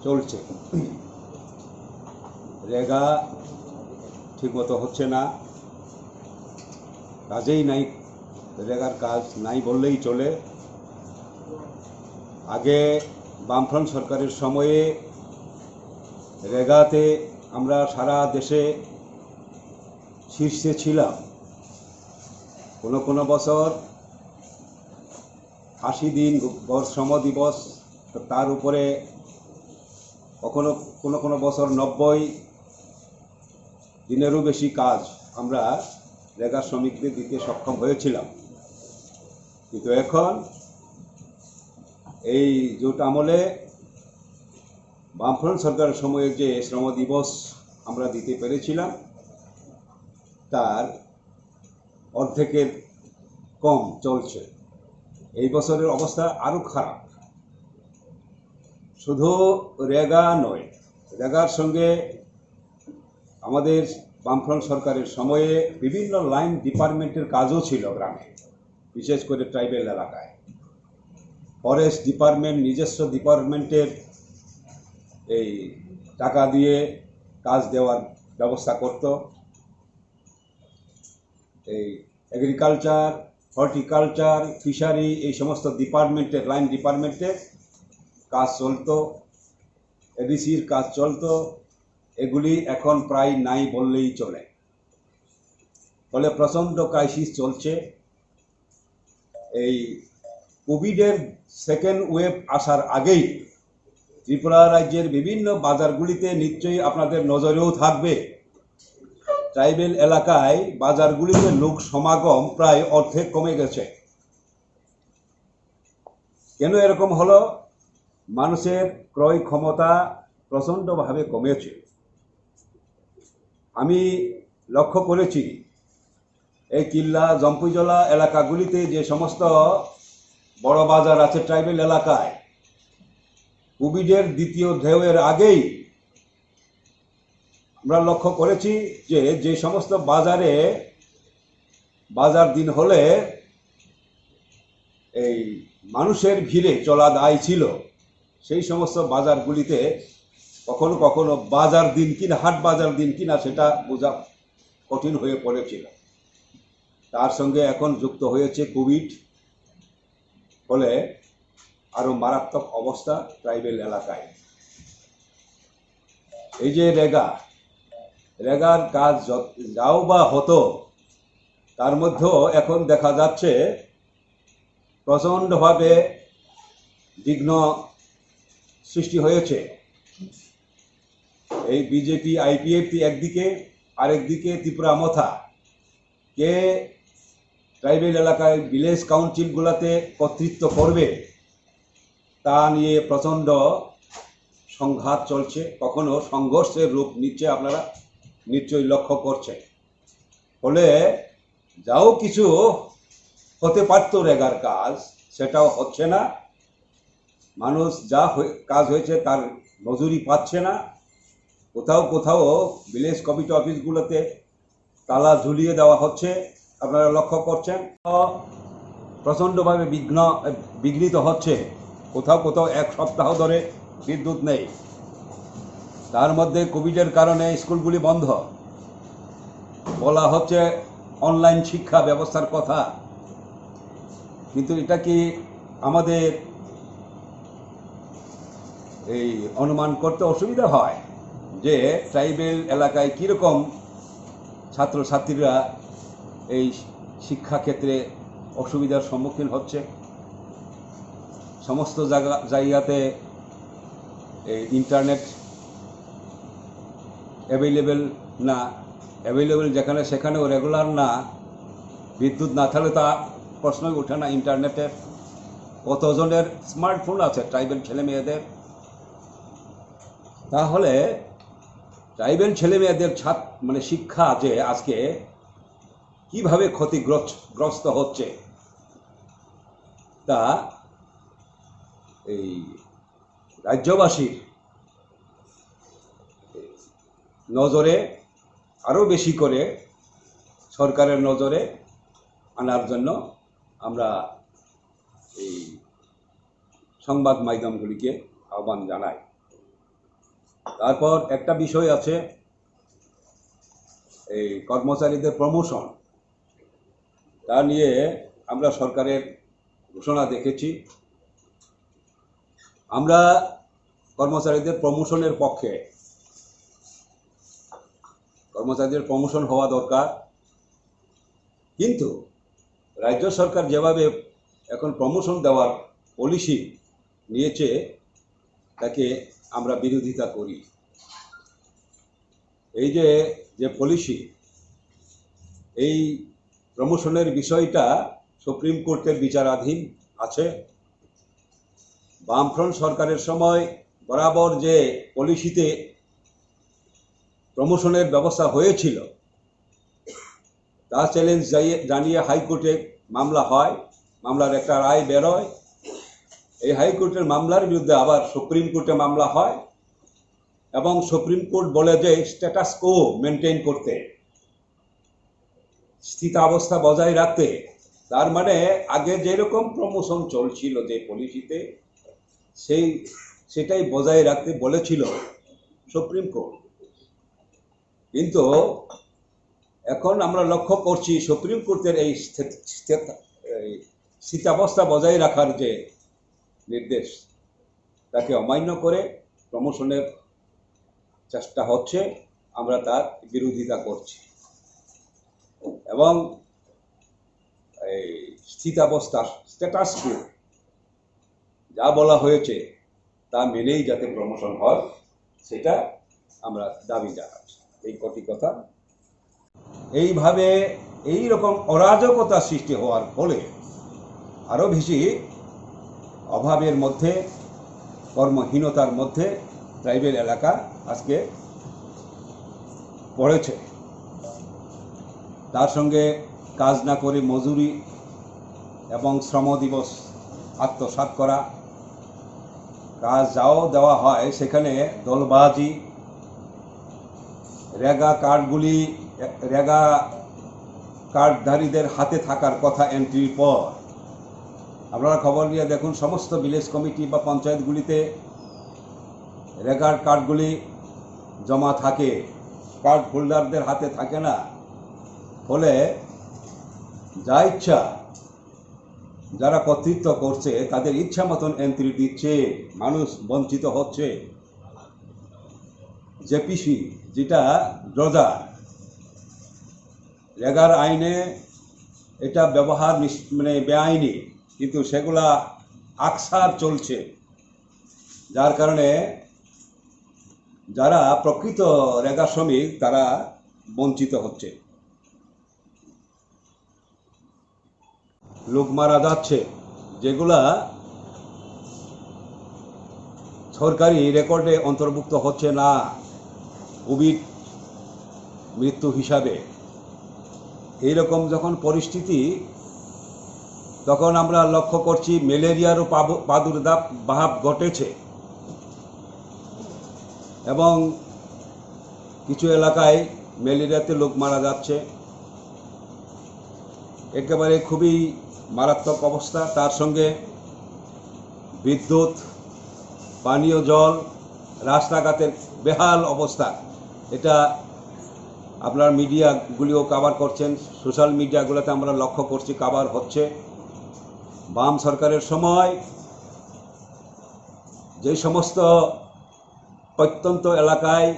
চলছে। রেগা ঠিকমতো হচ্ছে না, কাজেই নাই, রেগার কাজ নাই বললেই চলে। আগে বামফ্রন্ট সরকারের সময়ে রেগাতে আমরা সারা দেশে শীর্ষে ছিলাম। কোনো বছর 80 দিন শ্রম দিবস, তার উপরে কোনো বছর 90 দিনেরও বেশি কাজ আমরা রেগা শ্রমিকদের দিতে সক্ষম হয়েছিলাম। কিন্তু এখন এই জোট আমলে বামফ্রন্ট সরকারের সময়ে যে শ্রম দিবস আমরা দিতে পেরেছিলাম তার অর্ধেকের কম চলছে। এই বছরের অবস্থা আরও খারাপ। শুধু রেগা নয়, রেগার সঙ্গে আমাদের বামফ্রন্ট সরকারের সময়ে বিভিন্ন লাইন ডিপার্টমেন্টের কাজও ছিল গ্রামে, বিশেষ করে ট্রাইবেল এলাকায়। ফরেস্ট ডিপার্টমেন্ট নিজস্ব ডিপার্টমেন্টের এই টাকা দিয়ে কাজ দেওয়ার ব্যবস্থা করত। এই এগ্রিকালচার, হর্টিকালচার, ফিশারি, এই সমস্ত ডিপার্টমেন্টের লাইন ডিপার্টমেন্টের কাজ চলতো, এডিসির কাজ চলতো। এগুলি এখন প্রায় নাই বললেই চলে। ফলে প্রচণ্ড ক্রাইসিস চলছে। এই কোভিডের সেকেন্ড ওয়েভ আসার আগেই ত্রিপুরা রাজ্যের বিভিন্ন বাজারগুলিতে নিশ্চয়ই আপনাদের নজরেও থাকবে, ট্রাইবেল এলাকায় বাজারগুলিতে লোক সমাগম প্রায় অর্ধেক কমে গেছে। কেন এরকম হলো? মানুষের ক্রয় ক্ষমতা প্রচণ্ডভাবে কমেছে। আমি লক্ষ্য করেছি এই কিল্লা জম্পুইজলা এলাকাগুলিতে যে সমস্ত বড় বাজার আছে ট্রাইবেল এলাকায়, কোভিডের দ্বিতীয় ঢেউয়ের আগেই আমরা লক্ষ্য করেছি যে যে সমস্ত বাজারে বাজার দিন হলে এই মানুষের ভিড়ে চলা দায় ছিল, সেই সমস্ত বাজারগুলিতে কখনো কখনো বাজার দিন কিনা হাট বাজার দিন কিনা সেটা বোঝা কঠিন হয়ে পড়েছিল। তার সঙ্গে এখন যুক্ত হয়েছে কোভিড, ফলে আরো মারাত্মক অবস্থা ট্রাইবেল এলাকায়। এই যে রেগার কাজ যাও বা হতো, তার মধ্যেও এখন দেখা যাচ্ছে প্রচণ্ডভাবে বিঘ্ন সৃষ্টি হয়েছে। এই বিজেপি আইপিএফটি একদিকে, আরেকদিকে ত্রিপুরা মথা কে ট্রাইবেল এলাকায় ভিলেজ কাউন্সিলগুলোতে কর্তৃত্ব করবে তা নিয়ে প্রচণ্ড সংঘাত চলছে, কখনো সংঘর্ষের রূপ নিচ্ছে, আপনারা নিশ্চয়ই লক্ষ্য করছেন। ফলে যাও কিছু হতে পারত রেগার কাজ, সেটাও হচ্ছে না। মানুষ যা কাজ হয়েছে তার মজুরি পাচ্ছে না। কোথাও কোথাও ভিলেজ কমিটি অফিসগুলোতে তালা ঝুলিয়ে দেওয়া হচ্ছে, আপনারা লক্ষ্য করছেন। প্রচণ্ডভাবে বিঘ্নিত হচ্ছে। কোথাও কোথাও এক সপ্তাহ ধরে বিদ্যুৎ নেই। তার মধ্যে কোভিডের কারণে স্কুলগুলি বন্ধ, বলা হচ্ছে অনলাইন শিক্ষা ব্যবস্থার কথা। কিন্তু এটা কি আমাদের এই অনুমান করতে অসুবিধা হয় যে ট্রাইবেল এলাকায় কীরকম ছাত্রছাত্রীরা এই শিক্ষাক্ষেত্রে অসুবিধার সম্মুখীন হচ্ছে? সমস্ত জায়গাতে এই ইন্টারনেট অ্যাভেলেবেল না, অ্যাভেলেবেল যেখানে সেখানেও রেগুলার না। বিদ্যুৎ না থাকলে তা প্রশ্নই ওঠে না ইন্টারনেটের। কতজনের স্মার্টফোন আছে ট্রাইবেল ছেলে মেয়েদের? তাহলে ট্রাইবেল ছেলে মেয়েদের শিক্ষা যে আজকে কিভাবে ক্ষতিগ্রস্ত হচ্ছে তা এই রাজ্যবাসীর নজরে আরও বেশি করে সরকারের নজরে আনার জন্য আমরা এই সংবাদ মাধ্যমগুলিকে আহ্বান জানাই। তারপর একটা বিষয় আছে, এই কর্মচারীদের প্রমোশন। তা নিয়ে আমরা সরকারের ঘোষণা দেখেছি। আমরা কর্মচারীদের প্রমোশনের পক্ষে। কর্মচারীদের প্রমোশন হওয়া দরকার, কিন্তু রাজ্য সরকার যেভাবে এখন প্রমোশন দেওয়ার পলিসি নিয়েছে তাকে আমরা বিরোধিতা করি। এই যে পলিসি, এই প্রমোশনের বিষয়টা সুপ্রিম কোর্টের বিচারাধীন আছে। বামফ্রন্ট সরকারের সময় বরাবর যে পলিসিতে প্রমোশনের ব্যবস্থা হয়েছিল তা চ্যালেঞ্জ জানিয়ে হাইকোর্টে মামলা হয়, মামলার একটা রায় বেরোয়। এই হাইকোর্টের মামলার বিরুদ্ধে আবার সুপ্রিম কোর্টে মামলা হয় এবং সুপ্রিম কোর্ট বলে যে স্ট্যাটাস কো মেনটেন করতে, স্থিতাবস্থা বজায় রাখতে। তার মানে আগে যেরকম প্রমোশন চলছিল যে পলিসিতে, সেটাই বজায় রাখতে বলেছিল সুপ্রিম কোর্ট। কিন্তু এখন আমরা লক্ষ্য করছি সুপ্রিম কোর্টের এই স্থিতাবস্থা বজায় রাখার যে নির্দেশ, তাকে অমান্য করে প্রমোশনের চেষ্টা হচ্ছে। আমরা তার বিরোধিতা করছি এবং এই স্থিতাবস্থা স্ট্যাটাস কো যা বলা হয়েছে তা মেনেই যাতে প্রমোশন হয় সেটা আমরা দাবি জানাচ্ছি। এই কটি কথা। এইভাবে এই রকম অরাজকতা সৃষ্টি হওয়ার ফলে আরও বেশি অভাবের মধ্যে, কর্মহীনতার মধ্যে ট্রাইবেল এলাকা আজকে পড়েছে। তার সঙ্গে কাজ না করে মজুরি এবং শ্রম দিবস আত্মসাৎ করা, কাজ যাও দেওয়া হয় সেখানে দলবাজি, রেগা কার্ডধারীদের হাতে থাকার কথা এন্ট্রির পর। আপনারা খবর নিয়ে দেখুন, সমস্ত ভিলেজ কমিটি বা পঞ্চায়েতগুলিতে রেগার কার্ডগুলি জমা থাকে, কার্ড হোল্ডারদের হাতে থাকে না। ফলে যা ইচ্ছা যারা কর্তৃত্ব করছে তাদের ইচ্ছা মতন এন্ট্রি দিচ্ছে, মানুষ বঞ্চিত হচ্ছে। জেপিসি যেটা ড্রজার, রেগার আইনে এটা ব্যবহার মানে বেআইনি, কিন্তু সেগুলা আকসার চলছে, যার কারণে যারা প্রকৃত রেগা শ্রমিক তারা বঞ্চিত হচ্ছে। লোক মারা যাচ্ছে যেগুলা সরকারি রেকর্ডে অন্তর্ভুক্ত হচ্ছে না কোভিড মৃত্যু হিসাবে। এইরকম যখন পরিস্থিতি, তখন আমরা লক্ষ্য করছি ম্যালেরিয়ারও প্রাদুর্ভাব ঘটেছে এবং কিছু এলাকায় ম্যালেরিয়াতে লোক মারা যাচ্ছে। একেবারে খুবই মারাত্মক অবস্থা। তার সঙ্গে বিদ্যুৎ, পানীয় জল, রাস্তাঘাটের বেহাল অবস্থা। এটা আপনার মিডিয়াগুলিও কভার করছেন, সোশ্যাল মিডিয়াগুলোতে আমরা লক্ষ্য করছি কভার হচ্ছে। বাম সরকারের সময় যে সমস্ত প্রত্যন্ত এলাকায়,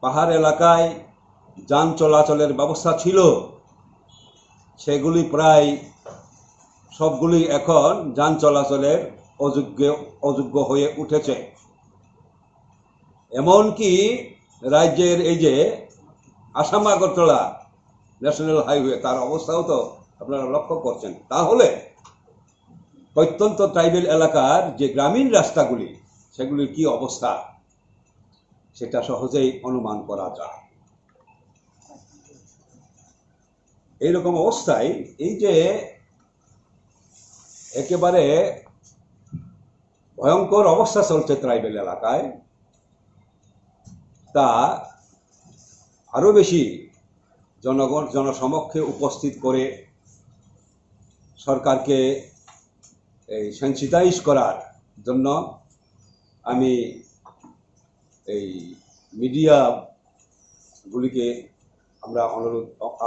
পাহাড় এলাকায় যান চলাচলের ব্যবস্থা ছিল, সেগুলি প্রায় সবগুলি এখন যান চলাচলের অযোগ্য হয়ে উঠেছে। এমনকি রাজ্যের এই যে আসাম আগরতলা ন্যাশনাল হাইওয়ে, তার অবস্থাও তো আপনারা লক্ষ্য করছেন। তাহলে প্রত্যন্ত ট্রাইবেল এলাকার যে গ্রামীণ রাস্তাগুলি, সেগুলির কি অবস্থা সেটা সহজেই অনুমান করা যায়। এইরকম অবস্থায় এই যে একেবারে ভয়ঙ্কর অবস্থা চলছে ট্রাইবেল এলাকায়, তা আরো বেশি জনসমক্ষে উপস্থিত করে সরকারকে এই সেন্সিটাইজ করার জন্য আমি এই মিডিয়াগুলিকে আমরা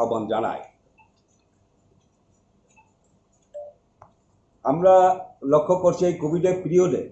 আহ্বান জানাই। আমরা লক্ষ্য করছি এই কোভিডের পিরিয়ডে